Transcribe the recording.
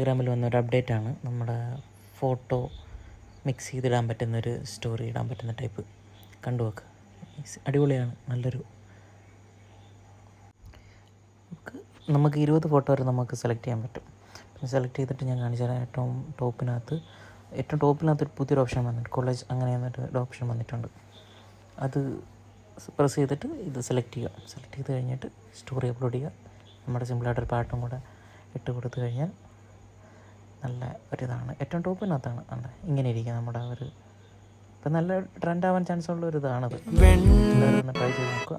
ഇൻസ്റ്റാഗ്രാമിൽ വന്നൊരു അപ്ഡേറ്റാണ്. നമ്മുടെ ഫോട്ടോ മിക്സ് ചെയ്തിടാൻ പറ്റുന്നൊരു സ്റ്റോറി ഇടാൻ പറ്റുന്ന ടൈപ്പ്. കണ്ടു നോക്ക്, അടിപൊളിയാണ്. നമുക്ക് 20 ഫോട്ടോ വരെ നമുക്ക് സെലക്ട് ചെയ്യാൻ പറ്റും. പിന്നെ സെലക്ട് ചെയ്തിട്ട് ഞാൻ കാണിച്ചു തരാം. ഏറ്റവും ടോപ്പിനകത്ത് ഒരു പുതിയൊരു ഓപ്ഷൻ വന്നിട്ടുണ്ട്. കോളേജ് അങ്ങനെ എന്നൊരു ഓപ്ഷൻ വന്നിട്ടുണ്ട്. അത് പ്രസ് ചെയ്തിട്ട് ഇത് സെലക്ട് ചെയ്ത് കഴിഞ്ഞിട്ട് സ്റ്റോറി അപ്ലോഡ് ചെയ്യുക. നമ്മുടെ സിമ്പിളായിട്ടൊരു പാട്ടും കൂടെ ഇട്ട് കൊടുത്തു കഴിഞ്ഞാൽ നല്ല ഒരിതാണ്. ഏറ്റവും ടോപ്പിനകത്താണ് ഇങ്ങനെ ഇരിക്കുക നമ്മുടെ ഒരു ഇപ്പം നല്ല ട്രെൻഡ് ആവാൻ ചാൻസ് ഉള്ള ഒരു ഇതാണത്. ട്രൈ ചെയ്ത് നോക്കുക.